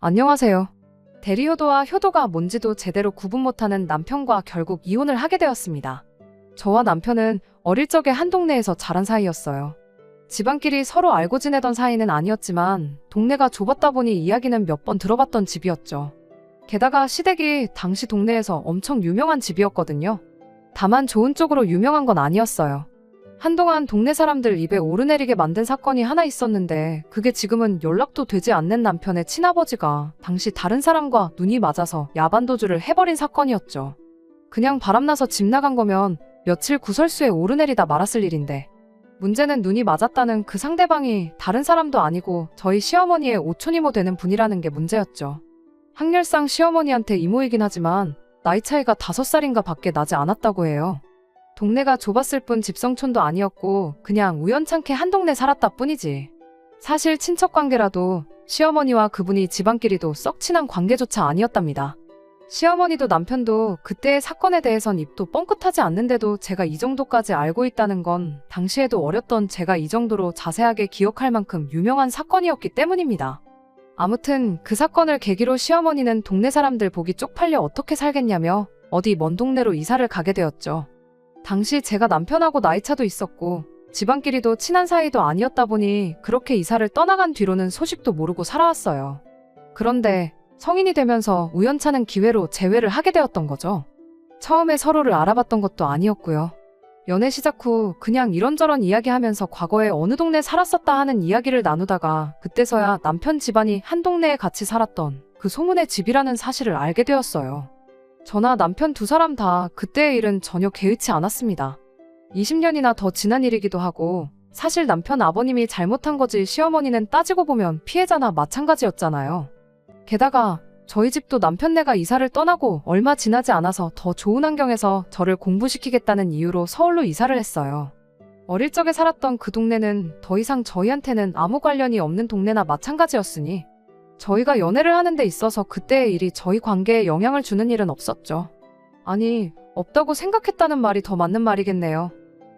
안녕하세요. 대리효도와 효도가 뭔지도 제대로 구분 못하는 남편과 결국 이혼을 하게 되었습니다. 저와 남편은 어릴 적에 한 동네에서 자란 사이였어요. 집안끼리 서로 알고 지내던 사이는 아니었지만 동네가 좁았다 보니 이야기는 몇 번 들어봤던 집이었죠. 게다가 시댁이 당시 동네에서 엄청 유명한 집이었거든요. 다만 좋은 쪽으로 유명한 건 아니었어요. 한동안 동네 사람들 입에 오르내리게 만든 사건이 하나 있었는데 그게 지금은 연락도 되지 않는 남편의 친아버지가 당시 다른 사람과 눈이 맞아서 야반도주를 해버린 사건이었죠. 그냥 바람나서 집 나간 거면 며칠 구설수에 오르내리다 말았을 일인데 문제는 눈이 맞았다는 그 상대방이 다른 사람도 아니고 저희 시어머니의 오촌이모 되는 분이라는 게 문제였죠. 학렬상 시어머니한테 이모이긴 하지만 나이 차이가 5살인가 밖에 나지 않았다고 해요. 동네가 좁았을 뿐 집성촌도 아니었고 그냥 우연찮게 한 동네 살았다 뿐이지. 사실 친척관계라도 시어머니와 그분이 집안끼리도 썩 친한 관계조차 아니었답니다. 시어머니도 남편도 그때의 사건에 대해선 입도 뻥끗하지 않는데도 제가 이 정도까지 알고 있다는 건 당시에도 어렸던 제가 이 정도로 자세하게 기억할 만큼 유명한 사건이었기 때문입니다. 아무튼 그 사건을 계기로 시어머니는 동네 사람들 보기 쪽팔려 어떻게 살겠냐며 어디 먼 동네로 이사를 가게 되었죠. 당시 제가 남편하고 나이차도 있었고 집안끼리도 친한 사이도 아니었다 보니 그렇게 이사를 떠나간 뒤로는 소식도 모르고 살아왔어요. 그런데 성인이 되면서 우연찮은 기회로 재회를 하게 되었던 거죠. 처음에 서로를 알아봤던 것도 아니었고요. 연애 시작 후 그냥 이런저런 이야기하면서 과거에 어느 동네 살았었다 하는 이야기를 나누다가 그때서야 남편 집안이 한 동네에 같이 살았던 그 소문의 집이라는 사실을 알게 되었어요. 저나 남편 두 사람 다 그때의 일은 전혀 개의치 않았습니다. 20년이나 더 지난 일이기도 하고 사실 남편 아버님이 잘못한 거지 시어머니는 따지고 보면 피해자나 마찬가지였잖아요. 게다가 저희 집도 남편네가 이사를 떠나고 얼마 지나지 않아서 더 좋은 환경에서 저를 공부시키겠다는 이유로 서울로 이사를 했어요. 어릴 적에 살았던 그 동네는 더 이상 저희한테는 아무 관련이 없는 동네나 마찬가지였으니 저희가 연애를 하는 데 있어서 그때의 일이 저희 관계에 영향을 주는 일은 없었죠. 아니, 없다고 생각했다는 말이 더 맞는 말이겠네요.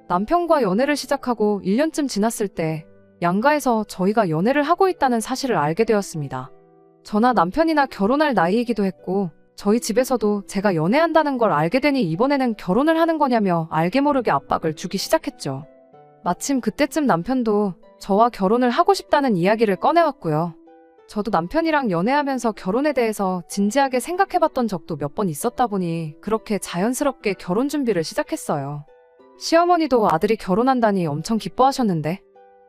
남편과 연애를 시작하고 1년쯤 지났을 때 양가에서 저희가 연애를 하고 있다는 사실을 알게 되었습니다. 저나 남편이나 결혼할 나이이기도 했고 저희 집에서도 제가 연애한다는 걸 알게 되니 이번에는 결혼을 하는 거냐며 알게 모르게 압박을 주기 시작했죠. 마침 그때쯤 남편도 저와 결혼을 하고 싶다는 이야기를 꺼내왔고요. 저도 남편이랑 연애하면서 결혼에 대해서 진지하게 생각해봤던 적도 몇 번 있었다 보니 그렇게 자연스럽게 결혼 준비를 시작했어요. 시어머니도 아들이 결혼한다니 엄청 기뻐하셨는데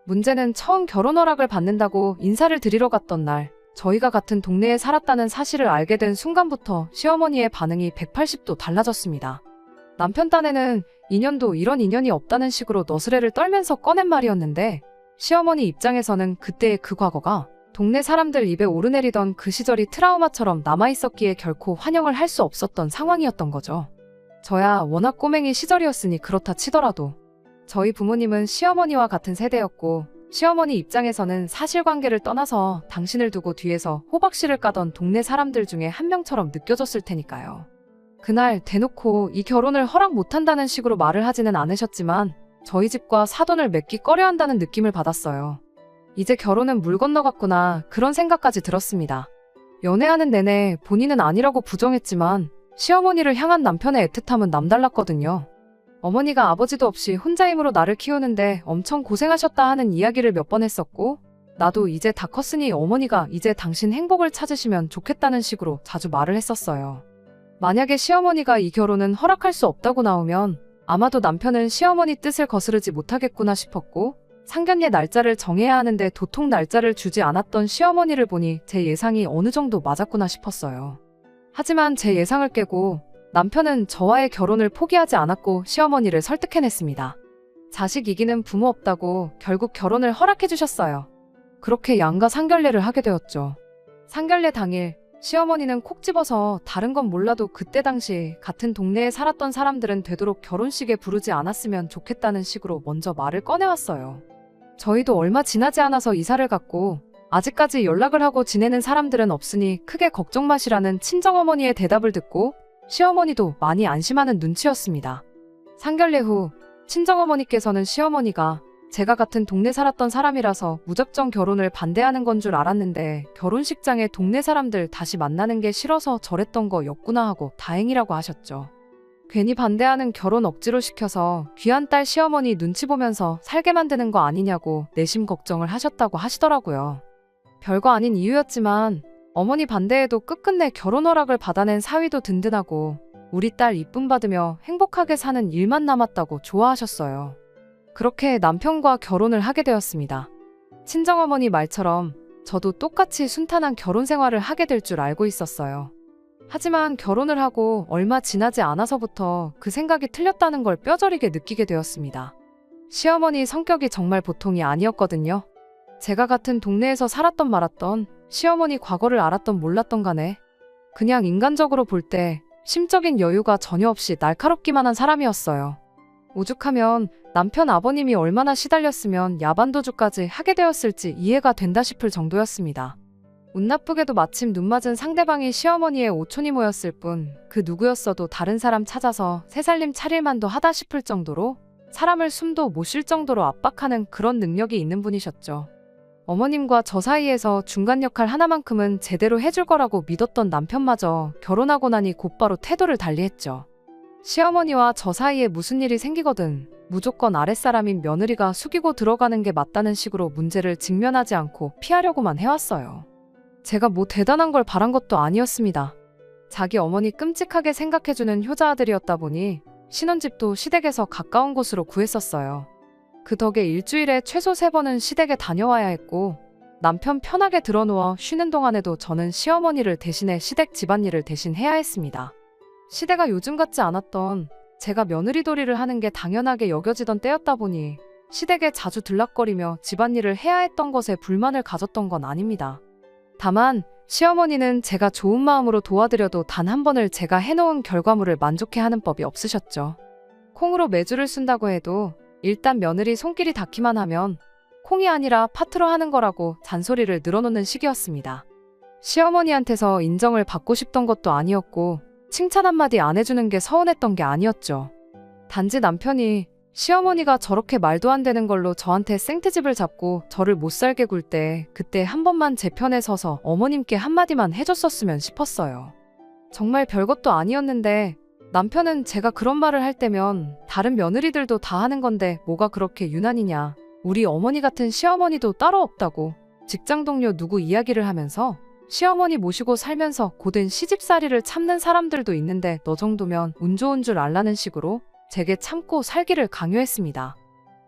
문제는 처음 결혼 허락을 받는다고 인사를 드리러 갔던 날 저희가 같은 동네에 살았다는 사실을 알게 된 순간부터 시어머니의 반응이 180도 달라졌습니다. 남편 딴에는 인연도 이런 인연이 없다는 식으로 너스레를 떨면서 꺼낸 말이었는데 시어머니 입장에서는 그때의 그 과거가 동네 사람들 입에 오르내리던 그 시절이 트라우마처럼 남아있었기에 결코 환영을 할 수 없었던 상황이었던 거죠. 저야 워낙 꼬맹이 시절이었으니 그렇다 치더라도 저희 부모님은 시어머니와 같은 세대였고 시어머니 입장에서는 사실관계를 떠나서 당신을 두고 뒤에서 호박씨를 까던 동네 사람들 중에 한 명처럼 느껴졌을 테니까요. 그날 대놓고 이 결혼을 허락 못한다는 식으로 말을 하지는 않으셨지만 저희 집과 사돈을 맺기 꺼려한다는 느낌을 받았어요. 이제 결혼은 물 건너갔구나 그런 생각까지 들었습니다. 연애하는 내내 본인은 아니라고 부정했지만 시어머니를 향한 남편의 애틋함은 남달랐거든요. 어머니가 아버지도 없이 혼자 힘으로 나를 키우는데 엄청 고생하셨다 하는 이야기를 몇 번 했었고 나도 이제 다 컸으니 어머니가 이제 당신 행복을 찾으시면 좋겠다는 식으로 자주 말을 했었어요. 만약에 시어머니가 이 결혼은 허락할 수 없다고 나오면 아마도 남편은 시어머니 뜻을 거스르지 못하겠구나 싶었고 상견례 날짜를 정해야 하는데 도통 날짜를 주지 않았던 시어머니를 보니 제 예상이 어느 정도 맞았구나 싶었어요. 하지만 제 예상을 깨고 남편은 저와의 결혼을 포기하지 않았고 시어머니를 설득해냈습니다. 자식 이기는 부모 없다고 결국 결혼을 허락해 주셨어요. 그렇게 양가 상견례를 하게 되었죠. 상견례 당일 시어머니는 콕 집어서 다른 건 몰라도 그때 당시 같은 동네에 살았던 사람들은 되도록 결혼식에 부르지 않았으면 좋겠다는 식으로 먼저 말을 꺼내왔어요. 저희도 얼마 지나지 않아서 이사를 갔고 아직까지 연락을 하고 지내는 사람들은 없으니 크게 걱정 마시라는 친정어머니의 대답을 듣고 시어머니도 많이 안심하는 눈치였습니다. 상견례 후 친정어머니께서는 시어머니가 제가 같은 동네 살았던 사람이라서 무작정 결혼을 반대하는 건 줄 알았는데 결혼식장에 동네 사람들 다시 만나는 게 싫어서 저랬던 거였구나 하고 다행이라고 하셨죠. 괜히 반대하는 결혼 억지로 시켜서 귀한 딸 시어머니 눈치 보면서 살게 만드는 거 아니냐고 내심 걱정을 하셨다고 하시더라고요. 별거 아닌 이유였지만 어머니 반대에도 끝끝내 결혼 허락을 받아낸 사위도 든든하고 우리 딸 이쁨 받으며 행복하게 사는 일만 남았다고 좋아하셨어요. 그렇게 남편과 결혼을 하게 되었습니다. 친정어머니 말처럼 저도 똑같이 순탄한 결혼 생활을 하게 될 줄 알고 있었어요. 하지만 결혼을 하고 얼마 지나지 않아서부터 그 생각이 틀렸다는 걸 뼈저리게 느끼게 되었습니다. 시어머니 성격이 정말 보통이 아니었거든요. 제가 같은 동네에서 살았던 말았던 시어머니 과거를 알았던 몰랐던 간에 그냥 인간적으로 볼 때 심적인 여유가 전혀 없이 날카롭기만 한 사람이었어요. 오죽하면 남편 아버님이 얼마나 시달렸으면 야반도주까지 하게 되었을지 이해가 된다 싶을 정도였습니다. 운 나쁘게도 마침 눈 맞은 상대방이 시어머니의 오촌이 모였을 뿐 그 누구였어도 다른 사람 찾아서 새살림 차릴만도 하다 싶을 정도로 사람을 숨도 못 쉴 정도로 압박하는 그런 능력이 있는 분이셨죠. 어머님과 저 사이에서 중간 역할 하나만큼은 제대로 해줄 거라고 믿었던 남편마저 결혼하고 나니 곧바로 태도를 달리했죠. 시어머니와 저 사이에 무슨 일이 생기거든 무조건 아랫사람인 며느리가 숙이고 들어가는 게 맞다는 식으로 문제를 직면하지 않고 피하려고만 해왔어요. 제가 뭐 대단한 걸 바란 것도 아니었습니다. 자기 어머니 끔찍하게 생각해주는 효자 아들이었다 보니 신혼집도 시댁에서 가까운 곳으로 구했었어요. 그 덕에 일주일에 최소 3번은 시댁에 다녀와야 했고 남편 편하게 들어누워 쉬는 동안에도 저는 시어머니를 대신해 시댁 집안일을 대신 해야 했습니다. 시대가 요즘 같지 않았던 제가 며느리돌이를 하는 게 당연하게 여겨지던 때였다 보니 시댁에 자주 들락거리며 집안일을 해야 했던 것에 불만을 가졌던 건 아닙니다. 다만 시어머니는 제가 좋은 마음으로 도와드려도 단 한 번을 제가 해놓은 결과물을 만족해하는 법이 없으셨죠. 콩으로 메주를 쓴다고 해도 일단 며느리 손길이 닿기만 하면 콩이 아니라 파트로 하는 거라고 잔소리를 늘어놓는 시기였습니다. 시어머니한테서 인정을 받고 싶던 것도 아니었고 칭찬 한마디 안 해주는 게 서운했던 게 아니었죠. 단지 남편이 시어머니가 저렇게 말도 안 되는 걸로 저한테 생트집을 잡고 저를 못살게 굴 때 그때 한 번만 제 편에 서서 어머님께 한마디만 해줬었으면 싶었어요. 정말 별것도 아니었는데 남편은 제가 그런 말을 할 때면 다른 며느리들도 다 하는 건데 뭐가 그렇게 유난이냐. 우리 어머니 같은 시어머니도 따로 없다고 직장 동료 누구 이야기를 하면서 시어머니 모시고 살면서 고된 시집살이를 참는 사람들도 있는데 너 정도면 운 좋은 줄 알라는 식으로 제게 참고 살기를 강요했습니다.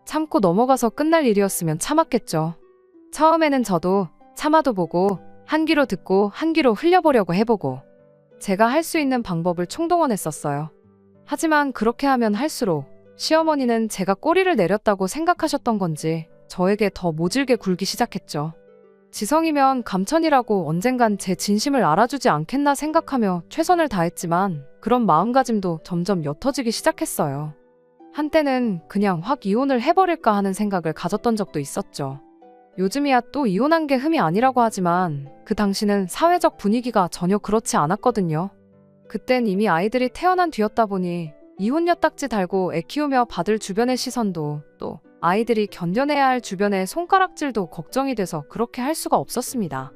참고 넘어가서 끝날 일이었으면 참았겠죠. 처음에는 저도 참아도 보고 한 귀로 듣고 한 귀로 흘려보려고 해보고 제가 할 수 있는 방법을 총동원했었어요. 하지만 그렇게 하면 할수록 시어머니는 제가 꼬리를 내렸다고 생각하셨던 건지 저에게 더 모질게 굴기 시작했죠. 지성이면 감천이라고 언젠간 제 진심을 알아주지 않겠나 생각하며 최선을 다했지만 그런 마음가짐도 점점 옅어지기 시작했어요. 한때는 그냥 확 이혼을 해버릴까 하는 생각을 가졌던 적도 있었죠. 요즘이야 또 이혼한 게 흠이 아니라고 하지만 그 당시는 사회적 분위기가 전혀 그렇지 않았거든요. 그땐 이미 아이들이 태어난 뒤였다 보니 이혼녀 딱지 달고 애 키우며 받을 주변의 시선도 또 아이들이 견뎌내야 할 주변의 손가락질도 걱정이 돼서 그렇게 할 수가 없었습니다.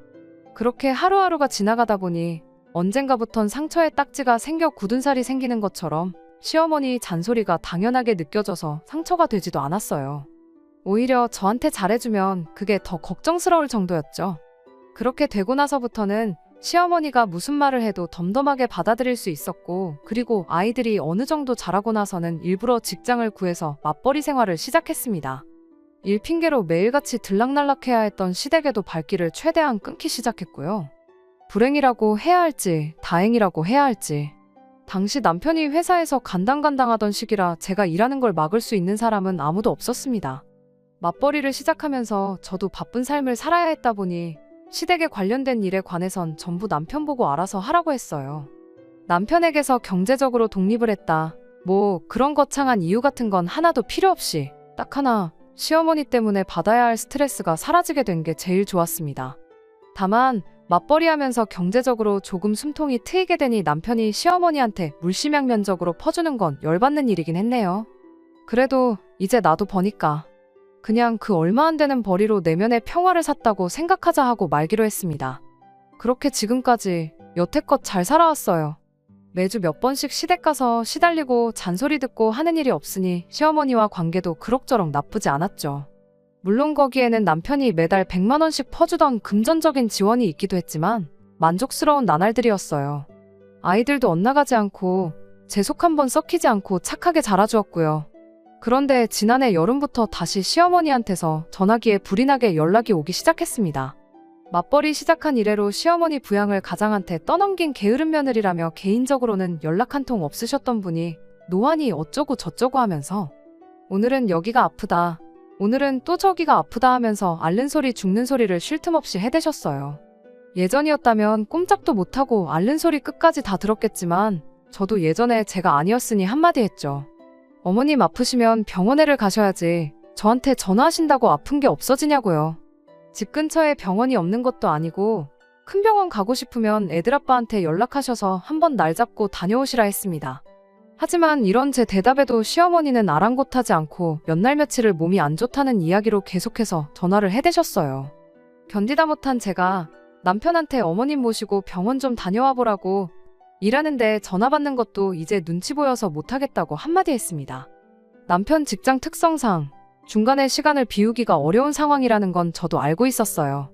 그렇게 하루하루가 지나가다 보니 언젠가부턴 상처에 딱지가 생겨 굳은 살이 생기는 것처럼 시어머니 잔소리가 당연하게 느껴져서 상처가 되지도 않았어요. 오히려 저한테 잘해주면 그게 더 걱정스러울 정도였죠. 그렇게 되고 나서부터는 시어머니가 무슨 말을 해도 덤덤하게 받아들일 수 있었고 그리고 아이들이 어느 정도 자라고 나서는 일부러 직장을 구해서 맞벌이 생활을 시작했습니다. 일 핑계로 매일같이 들락날락해야 했던 시댁에도 발길을 최대한 끊기 시작했고요. 불행이라고 해야 할지 다행이라고 해야 할지 당시 남편이 회사에서 간당간당하던 시기라 제가 일하는 걸 막을 수 있는 사람은 아무도 없었습니다. 맞벌이를 시작하면서 저도 바쁜 삶을 살아야 했다 보니 시댁에 관련된 일에 관해선 전부 남편 보고 알아서 하라고 했어요. 남편에게서 경제적으로 독립을 했다. 뭐 그런 거창한 이유 같은 건 하나도 필요 없이 딱 하나 시어머니 때문에 받아야 할 스트레스가 사라지게 된 게 제일 좋았습니다. 다만 맞벌이하면서 경제적으로 조금 숨통이 트이게 되니 남편이 시어머니한테 물심양면적으로 퍼주는 건 열받는 일이긴 했네요. 그래도 이제 나도 버니까 그냥 그 얼마 안 되는 벌이로 내면의 평화를 샀다고 생각하자 하고 말기로 했습니다. 그렇게 지금까지 여태껏 잘 살아왔어요. 매주 몇 번씩 시댁 가서 시달리고 잔소리 듣고 하는 일이 없으니 시어머니와 관계도 그럭저럭 나쁘지 않았죠. 물론 거기에는 남편이 매달 100만 원씩 퍼주던 금전적인 지원이 있기도 했지만 만족스러운 나날들이었어요. 아이들도 엇나가지 않고 제 속 한번 썩히지 않고 착하게 자라주었고요. 그런데 지난해 여름부터 다시 시어머니한테서 전화기에 불이 나게 연락이 오기 시작했습니다. 맞벌이 시작한 이래로 시어머니 부양을 가장한테 떠넘긴 게으른 며느리라며 개인적으로는 연락 한 통 없으셨던 분이 노안이 어쩌고 저쩌고 하면서 오늘은 여기가 아프다, 오늘은 또 저기가 아프다 하면서 앓는 소리 죽는 소리를 쉴 틈 없이 해대셨어요. 예전이었다면 꼼짝도 못하고 앓는 소리 끝까지 다 들었겠지만 저도 예전에 제가 아니었으니 한마디 했죠. 어머님 아프시면 병원에를 가셔야지 저한테 전화하신다고 아픈 게 없어지냐고요. 집 근처에 병원이 없는 것도 아니고 큰 병원 가고 싶으면 애들 아빠한테 연락하셔서 한번 날 잡고 다녀오시라 했습니다. 하지만 이런 제 대답에도 시어머니는 아랑곳하지 않고 몇 날 며칠을 몸이 안 좋다는 이야기로 계속해서 전화를 해대셨어요. 견디다 못한 제가 남편한테 어머님 모시고 병원 좀 다녀와 보라고 일하는데 전화 받는 것도 이제 눈치 보여서 못하겠다고 한마디 했습니다. 남편 직장 특성상 중간에 시간을 비우기가 어려운 상황이라는 건 저도 알고 있었어요.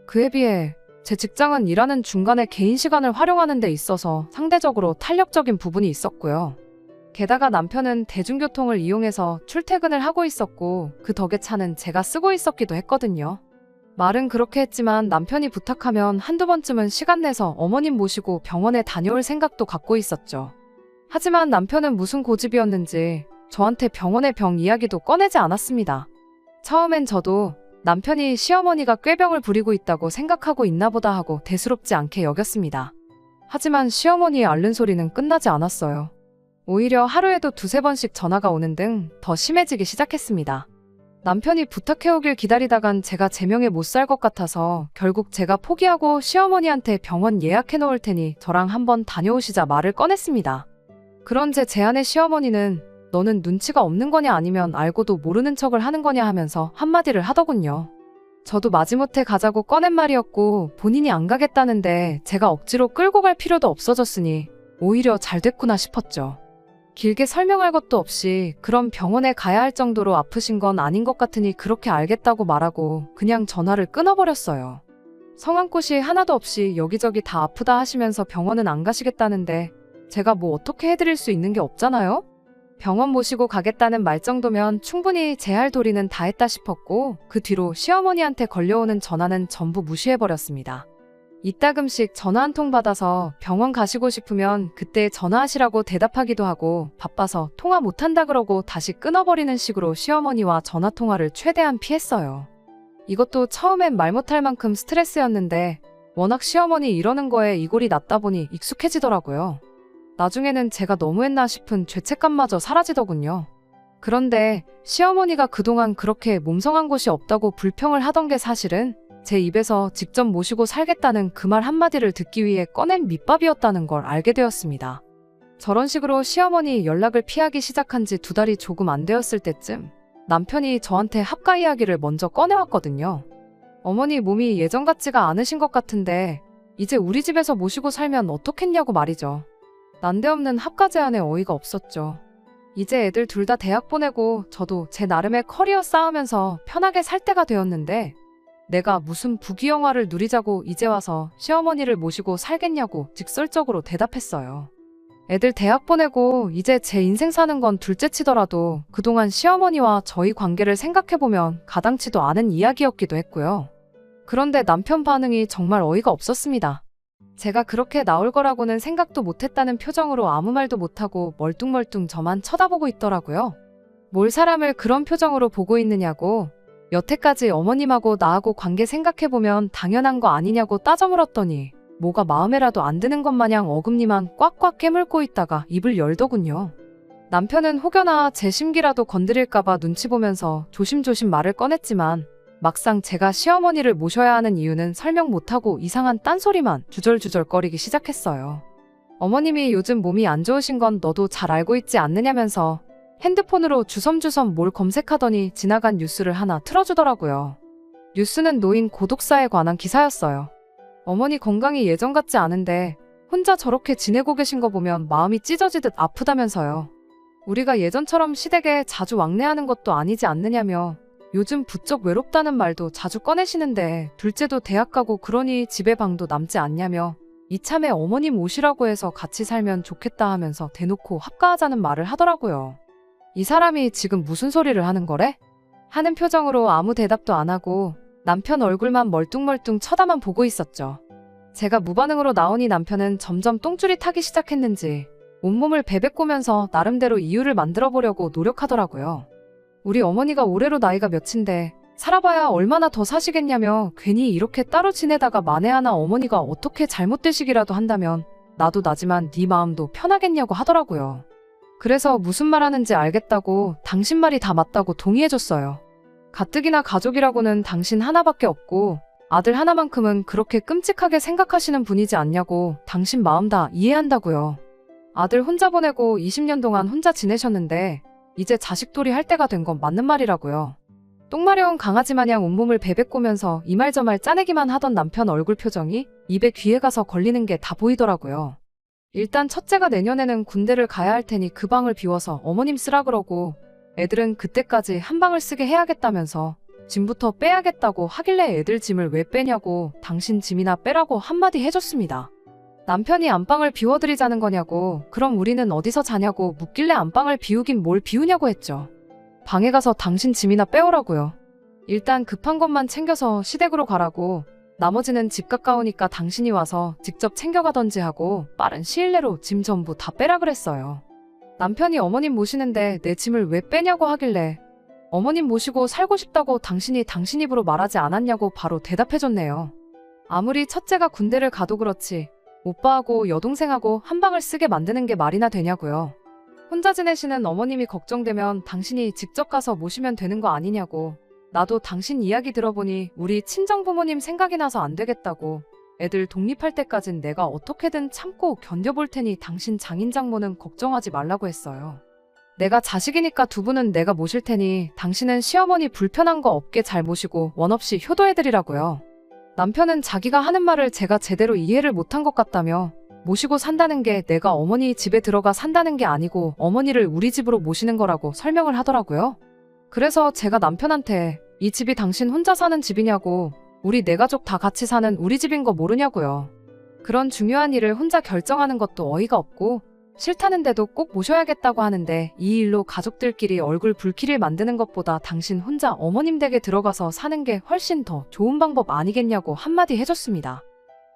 그에 비해 제 직장은 일하는 중간에 개인 시간을 활용하는 데 있어서 상대적으로 탄력적인 부분이 있었고요. 게다가 남편은 대중교통을 이용해서 출퇴근을 하고 있었고 그 덕에 차는 제가 쓰고 있었기도 했거든요. 말은 그렇게 했지만 남편이 부탁하면 한두 번쯤은 시간 내서 어머님 모시고 병원에 다녀올 생각도 갖고 있었죠. 하지만 남편은 무슨 고집이었는지 저한테 병원의 병 이야기도 꺼내지 않았습니다. 처음엔 저도 남편이 시어머니가 꾀병을 부리고 있다고 생각하고 있나 보다 하고 대수롭지 않게 여겼습니다. 하지만 시어머니의 앓는 소리는 끝나지 않았어요. 오히려 하루에도 두세 번씩 전화가 오는 등 더 심해지기 시작했습니다. 남편이 부탁해오길 기다리다간 제가 제명에 못 살 것 같아서 결국 제가 포기하고 시어머니한테 병원 예약해 놓을 테니 저랑 한번 다녀오시자 말을 꺼냈습니다. 그런 제 제안에 시어머니는 너는 눈치가 없는 거냐 아니면 알고도 모르는 척을 하는 거냐 하면서 한마디를 하더군요. 저도 마지못해 가자고 꺼낸 말이었고 본인이 안 가겠다는데 제가 억지로 끌고 갈 필요도 없어졌으니 오히려 잘 됐구나 싶었죠. 길게 설명할 것도 없이 그럼 병원에 가야 할 정도로 아프신 건 아닌 것 같으니 그렇게 알겠다고 말하고 그냥 전화를 끊어버렸어요. 성한 곳이 하나도 없이 여기저기 다 아프다 하시면서 병원은 안 가시겠다는데 제가 뭐 어떻게 해드릴 수 있는 게 없잖아요? 병원 모시고 가겠다는 말 정도면 충분히 제 할 도리는 다 했다 싶었고 그 뒤로 시어머니한테 걸려오는 전화는 전부 무시해버렸습니다. 이따금씩 전화 한 통 받아서 병원 가시고 싶으면 그때 전화하시라고 대답하기도 하고 바빠서 통화 못한다 그러고 다시 끊어버리는 식으로 시어머니와 전화통화를 최대한 피했어요. 이것도 처음엔 말 못할 만큼 스트레스였는데 워낙 시어머니 이러는 거에 이골이 났다 보니 익숙해지더라고요. 나중에는 제가 너무했나 싶은 죄책감마저 사라지더군요. 그런데 시어머니가 그동안 그렇게 몸성한 곳이 없다고 불평을 하던 게 사실은 제 입에서 직접 모시고 살겠다는 그 말 한마디를 듣기 위해 꺼낸 밑밥이었다는 걸 알게 되었습니다. 저런 식으로 시어머니 연락을 피하기 시작한 지 2달이 조금 안 되었을 때쯤 남편이 저한테 합가 이야기를 먼저 꺼내왔거든요. 어머니 몸이 예전 같지가 않으신 것 같은데 이제 우리 집에서 모시고 살면 어떻겠냐고 말이죠. 난데없는 합가 제안에 어이가 없었죠. 이제 애들 둘 다 대학 보내고 저도 제 나름의 커리어 쌓으면서 편하게 살 때가 되었는데 내가 무슨 부귀영화를 누리자고 이제 와서 시어머니를 모시고 살겠냐고 직설적으로 대답했어요. 애들 대학 보내고 이제 제 인생 사는 건 둘째치더라도 그동안 시어머니와 저희 관계를 생각해보면 가당치도 않은 이야기였기도 했고요. 그런데 남편 반응이 정말 어이가 없었습니다. 제가 그렇게 나올 거라고는 생각도 못했다는 표정으로 아무 말도 못하고 멀뚱멀뚱 저만 쳐다보고 있더라고요. 뭘 사람을 그런 표정으로 보고 있느냐고 여태까지 어머님하고 나하고 관계 생각해보면 당연한 거 아니냐고 따져 물었더니 뭐가 마음에라도 안 드는 것 마냥 어금니만 꽉꽉 깨물고 있다가 입을 열더군요. 남편은 혹여나 제 심기라도 건드릴까봐 눈치 보면서 조심조심 말을 꺼냈지만 막상 제가 시어머니를 모셔야 하는 이유는 설명 못하고 이상한 딴소리만 주절주절거리기 시작했어요. 어머님이 요즘 몸이 안 좋으신 건 너도 잘 알고 있지 않느냐면서 핸드폰으로 주섬주섬 뭘 검색하더니 지나간 뉴스를 하나 틀어주더라고요. 뉴스는 노인 고독사에 관한 기사였어요. 어머니 건강이 예전 같지 않은데 혼자 저렇게 지내고 계신 거 보면 마음이 찢어지듯 아프다면서요. 우리가 예전처럼 시댁에 자주 왕래하는 것도 아니지 않느냐며 요즘 부쩍 외롭다는 말도 자주 꺼내시는데 둘째도 대학 가고 그러니 집에 방도 남지 않냐며 이참에 어머님 오시라고 해서 같이 살면 좋겠다 하면서 대놓고 합가하자는 말을 하더라고요. 이 사람이 지금 무슨 소리를 하는 거래? 하는 표정으로 아무 대답도 안 하고 남편 얼굴만 멀뚱멀뚱 쳐다만 보고 있었죠. 제가 무반응으로 나오니 남편은 점점 똥줄이 타기 시작했는지 온몸을 베베꼬면서 나름대로 이유를 만들어 보려고 노력하더라고요. 우리 어머니가 올해로 나이가 몇인데 살아봐야 얼마나 더 사시겠냐며 괜히 이렇게 따로 지내다가 만에 하나 어머니가 어떻게 잘못되시기라도 한다면 나도 나지만 네 마음도 편하겠냐고 하더라고요. 그래서 무슨 말 하는지 알겠다고 당신 말이 다 맞다고 동의해줬어요. 가뜩이나 가족이라고는 당신 하나밖에 없고 아들 하나만큼은 그렇게 끔찍하게 생각하시는 분이지 않냐고 당신 마음 다 이해한다고요. 아들 혼자 보내고 20년 동안 혼자 지내셨는데 이제 자식돌이 할 때가 된 건 맞는 말이라고요. 똥마려운 강아지 마냥 온몸을 베베꼬면서 이 말 저 말 짜내기만 하던 남편 얼굴 표정이 입에 귀에 가서 걸리는 게 다 보이더라고요. 일단 첫째가 내년에는 군대를 가야 할 테니 그 방을 비워서 어머님 쓰라 그러고 애들은 그때까지 한 방을 쓰게 해야겠다면서 짐부터 빼야겠다고 하길래 애들 짐을 왜 빼냐고 당신 짐이나 빼라고 한마디 해줬습니다. 남편이 안방을 비워드리자는 거냐고 그럼 우리는 어디서 자냐고 묻길래 안방을 비우긴 뭘 비우냐고 했죠. 방에 가서 당신 짐이나 빼오라고요. 일단 급한 것만 챙겨서 시댁으로 가라고 나머지는 집 가까우니까 당신이 와서 직접 챙겨가던지 하고 빠른 시일 내로 짐 전부 다 빼라 그랬어요. 남편이 어머님 모시는데 내 짐을 왜 빼냐고 하길래 어머님 모시고 살고 싶다고 당신 입으로 말하지 않았냐고 바로 대답해줬네요. 아무리 첫째가 군대를 가도 그렇지 오빠하고 여동생하고 한 방을 쓰게 만드는 게 말이나 되냐고요. 혼자 지내시는 어머님이 걱정되면 당신이 직접 가서 모시면 되는 거 아니냐고. 나도 당신 이야기 들어보니 우리 친정부모님 생각이 나서 안 되겠다고. 애들 독립할 때까진 내가 어떻게든 참고 견뎌볼 테니 당신 장인장모는 걱정하지 말라고 했어요. 내가 자식이니까 두 분은 내가 모실 테니 당신은 시어머니 불편한 거 없게 잘 모시고 원 없이 효도해드리라고요. 남편은 자기가 하는 말을 제가 제대로 이해를 못한 것 같다며 모시고 산다는 게 내가 어머니 집에 들어가 산다는 게 아니고 어머니를 우리 집으로 모시는 거라고 설명을 하더라고요. 그래서 제가 남편한테 이 집이 당신 혼자 사는 집이냐고 우리 네 가족 다 같이 사는 우리 집인 거 모르냐고요. 그런 중요한 일을 혼자 결정하는 것도 어이가 없고 싫다는데도 꼭 모셔야겠다고 하는데 이 일로 가족들끼리 얼굴 불길을 만드는 것보다 당신 혼자 어머님 댁에 들어가서 사는 게 훨씬 더 좋은 방법 아니겠냐고 한마디 해줬습니다.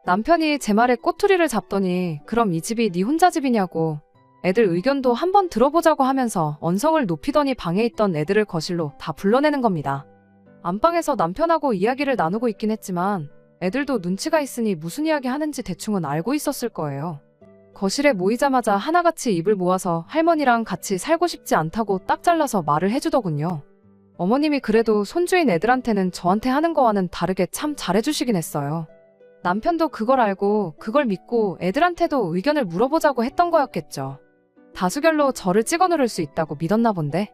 남편이 제 말에 꼬투리를 잡더니 그럼 이 집이 네 혼자 집이냐고 애들 의견도 한번 들어보자고 하면서 언성을 높이더니 방에 있던 애들을 거실로 다 불러내는 겁니다. 안방에서 남편하고 이야기를 나누고 있긴 했지만 애들도 눈치가 있으니 무슨 이야기 하는지 대충은 알고 있었을 거예요. 거실에 모이자마자 하나같이 입을 모아서 할머니랑 같이 살고 싶지 않다고 딱 잘라서 말을 해주더군요. 어머님이 그래도 손주인 애들한테는 저한테 하는 거와는 다르게 참 잘해주시긴 했어요. 남편도 그걸 알고 그걸 믿고 애들한테도 의견을 물어보자고 했던 거였겠죠. 다수결로 저를 찍어 누를 수 있다고 믿었나 본데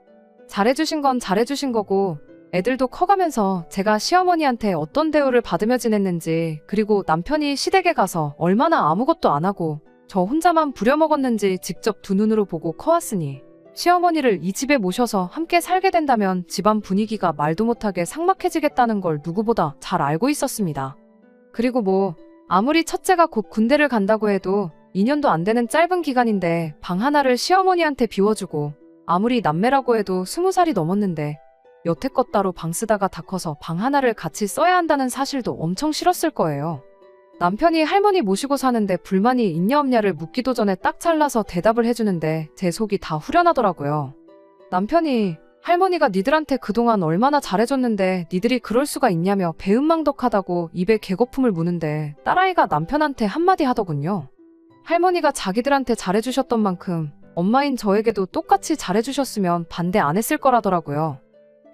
잘해주신 건 잘해주신 거고 애들도 커가면서 제가 시어머니한테 어떤 대우를 받으며 지냈는지 그리고 남편이 시댁에 가서 얼마나 아무것도 안 하고 저 혼자만 부려먹었는지 직접 두 눈으로 보고 커왔으니 시어머니를 이 집에 모셔서 함께 살게 된다면 집안 분위기가 말도 못하게 삭막해지겠다는 걸 누구보다 잘 알고 있었습니다. 그리고 뭐 아무리 첫째가 곧 군대를 간다고 해도 2년도 안 되는 짧은 기간인데 방 하나를 시어머니한테 비워주고 아무리 남매라고 해도 20살이 넘었는데 여태껏 따로 방 쓰다가 다 커서 방 하나를 같이 써야 한다는 사실도 엄청 싫었을 거예요. 남편이 할머니 모시고 사는데 불만이 있냐 없냐를 묻기도 전에 딱 잘라서 대답을 해주는데 제 속이 다 후련하더라고요. 남편이 할머니가 니들한테 그동안 얼마나 잘해줬는데 니들이 그럴 수가 있냐며 배은망덕하다고 입에 개거품을 무는데 딸아이가 남편한테 한마디 하더군요. 할머니가 자기들한테 잘해주셨던 만큼 엄마인 저에게도 똑같이 잘해주셨으면 반대 안 했을 거라더라고요.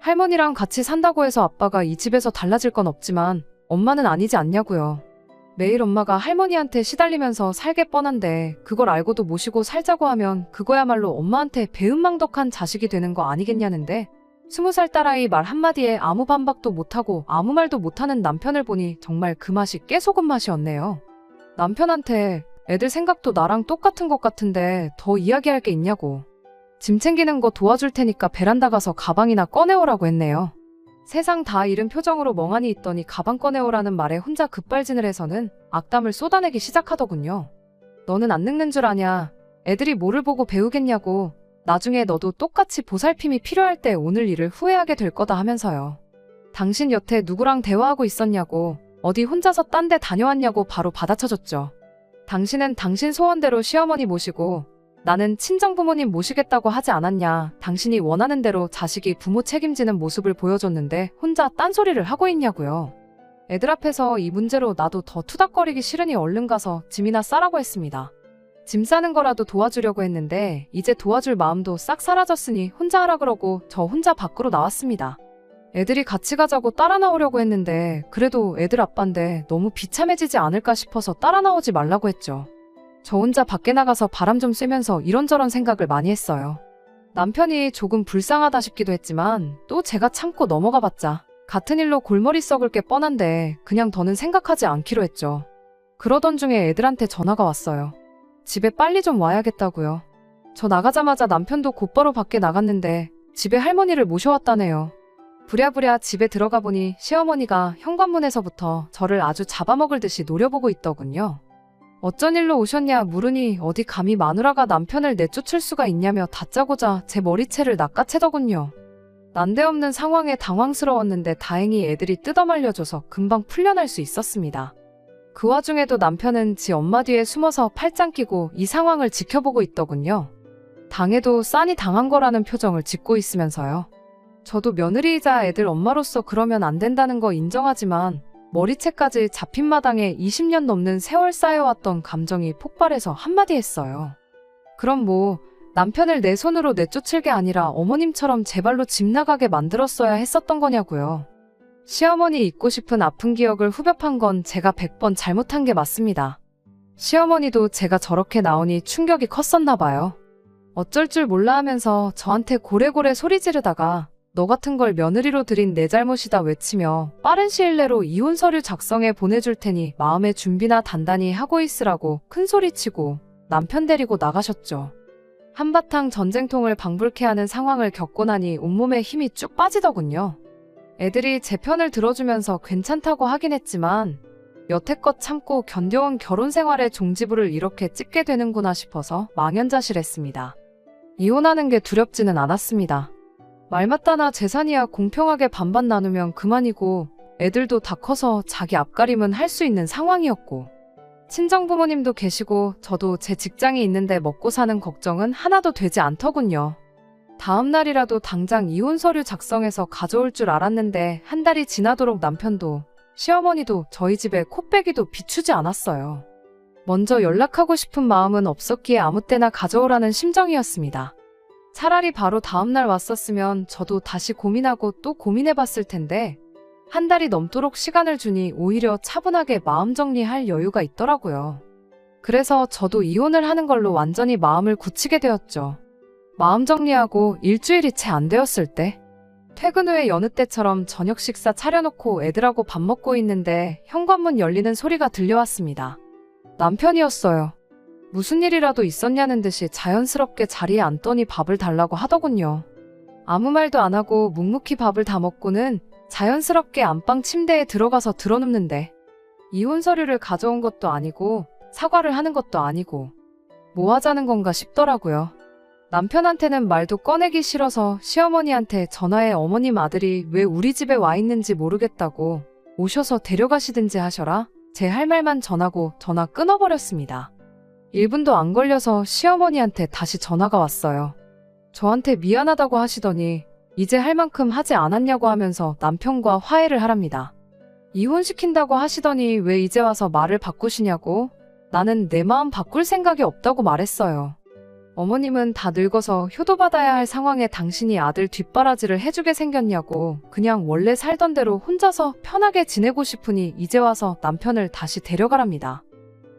할머니랑 같이 산다고 해서 아빠가 이 집에서 달라질 건 없지만 엄마는 아니지 않냐고요. 매일 엄마가 할머니한테 시달리면서 살게 뻔한데 그걸 알고도 모시고 살자고 하면 그거야말로 엄마한테 배은망덕한 자식이 되는 거 아니겠냐는데 20살 딸아이 말 한마디에 아무 반박도 못하고 아무 말도 못하는 남편을 보니 정말 그 맛이 깨소금 맛이었네요. 남편한테 애들 생각도 나랑 똑같은 것 같은데 더 이야기할 게 있냐고. 짐 챙기는 거 도와줄 테니까 베란다 가서 가방이나 꺼내오라고 했네요. 세상 다 잃은 표정으로 멍하니 있더니 가방 꺼내오라는 말에 혼자 급발진을 해서는 악담을 쏟아내기 시작하더군요. 너는 안 늙는 줄 아냐. 애들이 뭐를 보고 배우겠냐고. 나중에 너도 똑같이 보살핌이 필요할 때 오늘 일을 후회하게 될 거다 하면서요. 당신 여태 누구랑 대화하고 있었냐고. 어디 혼자서 딴 데 다녀왔냐고 바로 받아쳐줬죠. 당신은 당신 소원대로 시어머니 모시고 나는 친정부모님 모시겠다고 하지 않았냐. 당신이 원하는 대로 자식이 부모 책임지는 모습을 보여줬는데 혼자 딴소리를 하고 있냐고요. 애들 앞에서 이 문제로 나도 더 투닥거리기 싫으니 얼른 가서 짐이나 싸라고 했습니다. 짐 싸는 거라도 도와주려고 했는데 이제 도와줄 마음도 싹 사라졌으니 혼자 하라 그러고 저 혼자 밖으로 나왔습니다. 애들이 같이 가자고 따라 나오려고 했는데 그래도 애들 아빠인데 너무 비참해지지 않을까 싶어서 따라 나오지 말라고 했죠. 저 혼자 밖에 나가서 바람 좀 쐬면서 이런저런 생각을 많이 했어요. 남편이 조금 불쌍하다 싶기도 했지만 또 제가 참고 넘어가 봤자 같은 일로 골머리 썩을 게 뻔한데 그냥 더는 생각하지 않기로 했죠. 그러던 중에 애들한테 전화가 왔어요. 집에 빨리 좀 와야겠다고요. 저 나가자마자 남편도 곧바로 밖에 나갔는데 집에 할머니를 모셔왔다네요. 부랴부랴 집에 들어가 보니 시어머니가 현관문에서부터 저를 아주 잡아먹을 듯이 노려보고 있더군요. 어쩐 일로 오셨냐 물으니 어디 감히 마누라가 남편을 내쫓을 수가 있냐며 다짜고짜 제 머리채를 낚아채더군요. 난데없는 상황에 당황스러웠는데 다행히 애들이 뜯어말려줘서 금방 풀려날 수 있었습니다. 그 와중에도 남편은 지 엄마 뒤에 숨어서 팔짱 끼고 이 상황을 지켜보고 있더군요. 당해도 싼이 당한 거라는 표정을 짓고 있으면서요. 저도 며느리이자 애들 엄마로서 그러면 안 된다는 거 인정하지만 머리채까지 잡힌 마당에 20년 넘는 세월 쌓여왔던 감정이 폭발해서 한마디 했어요. 그럼 뭐 남편을 내 손으로 내쫓을 게 아니라 어머님처럼 제 발로 집 나가게 만들었어야 했었던 거냐고요. 시어머니 잊고 싶은 아픈 기억을 후벼판 건 제가 100번 잘못한 게 맞습니다. 시어머니도 제가 저렇게 나오니 충격이 컸었나 봐요. 어쩔 줄 몰라 하면서 저한테 고래고래 소리 지르다가 너 같은 걸 며느리로 들인 내 잘못이다 외치며 빠른 시일 내로 이혼 서류 작성해 보내줄 테니 마음의 준비나 단단히 하고 있으라고 큰소리치고 남편 데리고 나가셨죠. 한바탕 전쟁통을 방불케 하는 상황을 겪고 나니 온몸에 힘이 쭉 빠지더군요. 애들이 제 편을 들어주면서 괜찮다고 하긴 했지만 여태껏 참고 견뎌온 결혼 생활의 종지부를 이렇게 찍게 되는구나 싶어서 망연자실했습니다. 이혼하는 게 두렵지는 않았습니다. 말 맞다나 재산이야 공평하게 반반 나누면 그만이고 애들도 다 커서 자기 앞가림은 할 수 있는 상황이었고 친정부모님도 계시고 저도 제 직장이 있는데 먹고 사는 걱정은 하나도 되지 않더군요. 다음 날이라도 당장 이혼 서류 작성해서 가져올 줄 알았는데 한 달이 지나도록 남편도 시어머니도 저희 집에 코빼기도 비추지 않았어요. 먼저 연락하고 싶은 마음은 없었기에 아무 때나 가져오라는 심정이었습니다. 차라리 바로 다음날 왔었으면 저도 다시 고민하고 또 고민해봤을 텐데 한 달이 넘도록 시간을 주니 오히려 차분하게 마음 정리할 여유가 있더라고요. 그래서 저도 이혼을 하는 걸로 완전히 마음을 굳히게 되었죠. 마음 정리하고 일주일이 채 안 되었을 때 퇴근 후에 여느 때처럼 저녁 식사 차려놓고 애들하고 밥 먹고 있는데 현관문 열리는 소리가 들려왔습니다. 남편이었어요. 무슨 일이라도 있었냐는 듯이 자연스럽게 자리에 앉더니 밥을 달라고 하더군요. 아무 말도 안 하고 묵묵히 밥을 다 먹고는 자연스럽게 안방 침대에 들어가서 드러눕는데 이혼 서류를 가져온 것도 아니고 사과를 하는 것도 아니고 뭐 하자는 건가 싶더라고요. 남편한테는 말도 꺼내기 싫어서 시어머니한테 전화해 어머님 아들이 왜 우리 집에 와 있는지 모르겠다고 오셔서 데려가시든지 하셔라 제 할 말만 전하고 전화 끊어버렸습니다. 1분도 안 걸려서 시어머니한테 다시 전화가 왔어요. 저한테 미안하다고 하시더니 이제 할 만큼 하지 않았냐고 하면서 남편과 화해를 하랍니다. 이혼시킨다고 하시더니 왜 이제 와서 말을 바꾸시냐고 나는 내 마음 바꿀 생각이 없다고 말했어요. 어머님은 다 늙어서 효도받아야 할 상황에 당신이 아들 뒷바라지를 해주게 생겼냐고 그냥 원래 살던 대로 혼자서 편하게 지내고 싶으니 이제 와서 남편을 다시 데려가랍니다.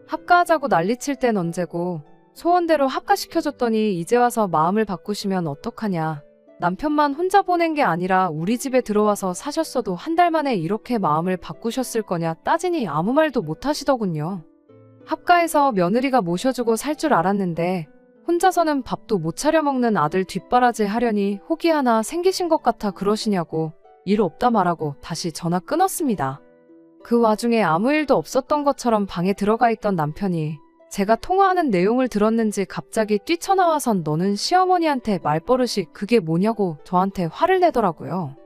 합가하자고 난리칠 땐 언제고 소원대로 합가시켜줬더니 이제 와서 마음을 바꾸시면 어떡하냐. 남편만 혼자 보낸 게 아니라 우리 집에 들어와서 사셨어도 한 달 만에 이렇게 마음을 바꾸셨을 거냐 따지니 아무 말도 못 하시더군요. 합가해서 며느리가 모셔주고 살 줄 알았는데 혼자서는 밥도 못 차려 먹는 아들 뒷바라지 하려니 혹이 하나 생기신 것 같아 그러시냐고 일 없다 말하고 다시 전화 끊었습니다. 그 와중에 아무 일도 없었던 것처럼 방에 들어가 있던 남편이 제가 통화하는 내용을 들었는지 갑자기 뛰쳐나와선 너는 시어머니한테 말버릇이 그게 뭐냐고 저한테 화를 내더라고요.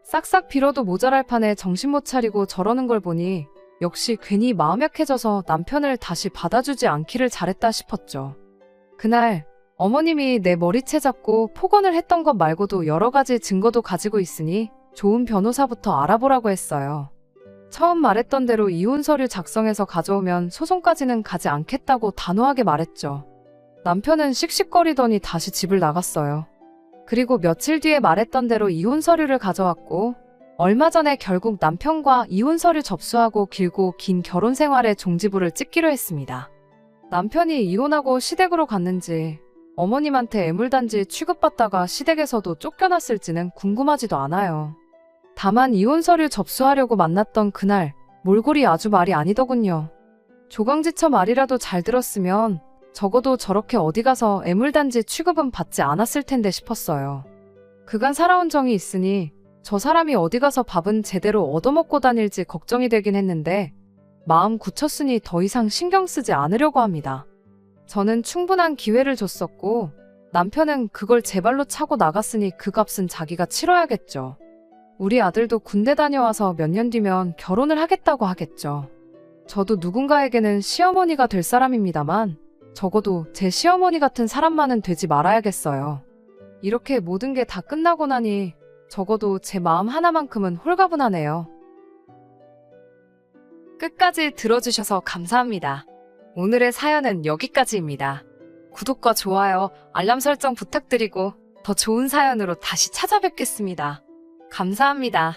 싹싹 빌어도 모자랄 판에 정신 못 차리고 저러는 걸 보니 역시 괜히 마음 약해져서 남편을 다시 받아주지 않기를 잘했다 싶었죠. 그날 어머님이 내 머리채 잡고 폭언을 했던 것 말고도 여러 가지 증거도 가지고 있으니 좋은 변호사부터 알아보라고 했어요. 처음 말했던 대로 이혼 서류 작성해서 가져오면 소송까지는 가지 않겠다고 단호하게 말했죠. 남편은 씩씩거리더니 다시 집을 나갔어요. 그리고 며칠 뒤에 말했던 대로 이혼 서류를 가져왔고 얼마 전에 결국 남편과 이혼 서류 접수하고 길고 긴 결혼 생활의 종지부를 찍기로 했습니다. 남편이 이혼하고 시댁으로 갔는지 어머님한테 애물단지 취급받다가 시댁에서도 쫓겨났을지는 궁금하지도 않아요. 다만 이혼 서류 접수하려고 만났던 그날 몰골이 아주 말이 아니더군요. 조강지처 말이라도 잘 들었으면 적어도 저렇게 어디 가서 애물단지 취급은 받지 않았을 텐데 싶었어요. 그간 살아온 정이 있으니 저 사람이 어디 가서 밥은 제대로 얻어먹고 다닐지 걱정이 되긴 했는데 마음 굳혔으니 더 이상 신경 쓰지 않으려고 합니다. 저는 충분한 기회를 줬었고 남편은 그걸 제 발로 차고 나갔으니 그 값은 자기가 치러야겠죠. 우리 아들도 군대 다녀와서 몇 년 뒤면 결혼을 하겠다고 하겠죠. 저도 누군가에게는 시어머니가 될 사람입니다만 적어도 제 시어머니 같은 사람만은 되지 말아야겠어요. 이렇게 모든 게 다 끝나고 나니 적어도 제 마음 하나만큼은 홀가분하네요. 끝까지 들어주셔서 감사합니다. 오늘의 사연은 여기까지입니다. 구독과 좋아요, 알람 설정 부탁드리고 더 좋은 사연으로 다시 찾아뵙겠습니다. 감사합니다.